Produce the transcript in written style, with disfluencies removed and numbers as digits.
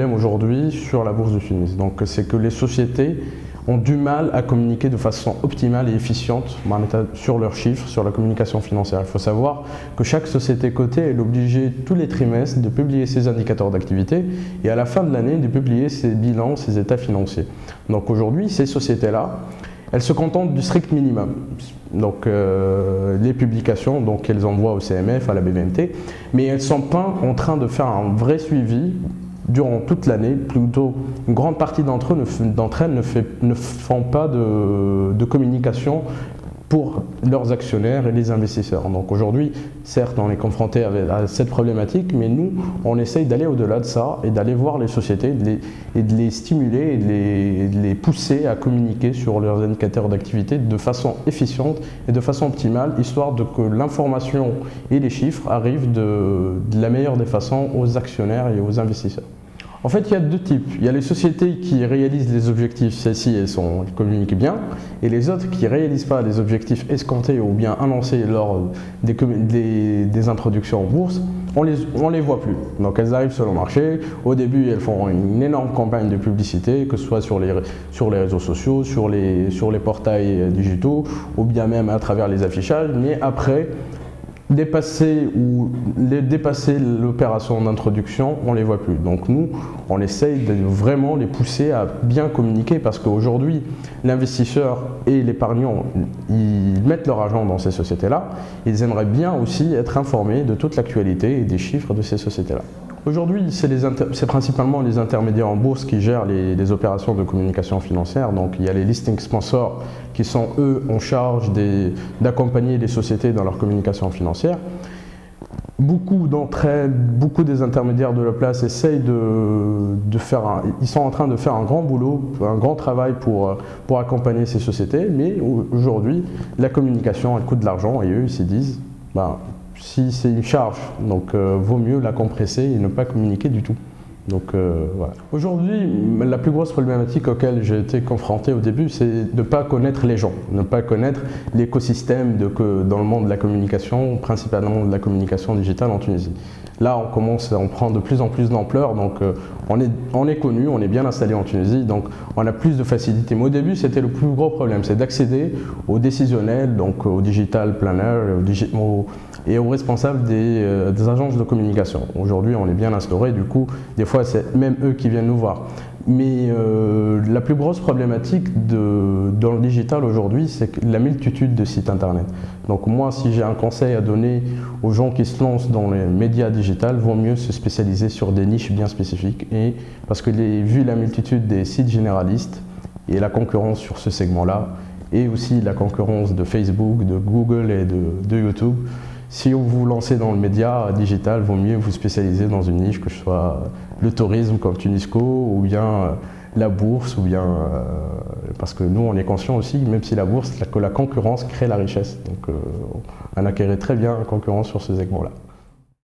problème aujourd'hui sur la bourse de Tunis. Donc c'est que les sociétés ont du mal à communiquer de façon optimale et efficiente sur leurs chiffres, sur la communication financière. Il faut savoir que chaque société cotée est obligée tous les trimestres de publier ses indicateurs d'activité et à la fin de l'année de publier ses bilans, ses états financiers. Donc aujourd'hui, ces sociétés-là, elles se contentent du strict minimum. Donc les publications qu'elles envoient au CMF, à la BVMT, mais elles ne sont pas en train de faire un vrai suivi durant toute l'année. Plutôt, une grande partie d'entre elles ne font pas de communication pour leurs actionnaires et les investisseurs. Donc aujourd'hui, certes, on est confronté à cette problématique, mais nous, on essaye d'aller au-delà de ça et d'aller voir les sociétés et de les stimuler et de les pousser à communiquer sur leurs indicateurs d'activité de façon efficiente et de façon optimale, histoire que l'information et les chiffres arrivent de la meilleure des façons aux actionnaires et aux investisseurs. En fait, il y a deux types. Il y a les sociétés qui réalisent les objectifs, celles-ci, elles communiquent bien, et les autres qui ne réalisent pas les objectifs escomptés ou bien annoncés lors des introductions en bourse, on les voit plus. Donc elles arrivent sur le marché, au début elles font une énorme campagne de publicité, que ce soit sur les réseaux sociaux, sur les portails digitaux, ou bien même à travers les affichages, mais après, dépasser l'opération d'introduction, on ne les voit plus. Donc nous, on essaye de vraiment les pousser à bien communiquer parce qu'aujourd'hui, l'investisseur et l'épargnant, ils mettent leur argent dans ces sociétés-là. Ils aimeraient bien aussi être informés de toute l'actualité et des chiffres de ces sociétés-là. Aujourd'hui, c'est principalement les intermédiaires en bourse qui gèrent les opérations de communication financière. Donc il y a les listing sponsors qui sont eux en charge d'accompagner les sociétés dans leur communication financière. Beaucoup d'entre elles, beaucoup des intermédiaires de la place essayent ils sont en train de faire un grand boulot, un grand travail pour accompagner ces sociétés, mais aujourd'hui, la communication, elle coûte de l'argent et eux, ils se disent, si c'est une charge, donc vaut mieux la compresser et ne pas communiquer du tout. Donc voilà. Aujourd'hui, la plus grosse problématique auquel j'ai été confronté au début, c'est de ne pas connaître les gens, ne pas connaître l'écosystème dans le monde de la communication, principalement de la communication digitale en Tunisie. Là, on prend de plus en plus d'ampleur, donc on est connu, on est bien installé en Tunisie, donc on a plus de facilité. Mais au début, c'était le plus gros problème, c'est d'accéder aux décisionnels, donc aux digital planners et aux responsables des agences de communication. Aujourd'hui, on est bien instauré, du coup, des fois, c'est même eux qui viennent nous voir. Mais la plus grosse problématique dans le digital aujourd'hui, c'est la multitude de sites internet. Donc moi, si j'ai un conseil à donner aux gens qui se lancent dans les médias digitales, vaut mieux se spécialiser sur des niches bien spécifiques. Parce que vu la multitude des sites généralistes et la concurrence sur ce segment-là, et aussi la concurrence de Facebook, de Google et de YouTube, si vous vous lancez dans le média digital, vaut mieux vous spécialiser dans une niche, que ce soit le tourisme comme Tunisco, ou bien la bourse, ou bien parce que nous on est conscient aussi, même si la bourse, que la concurrence crée la richesse. Donc on acquérait très bien la concurrence sur ce segment-là.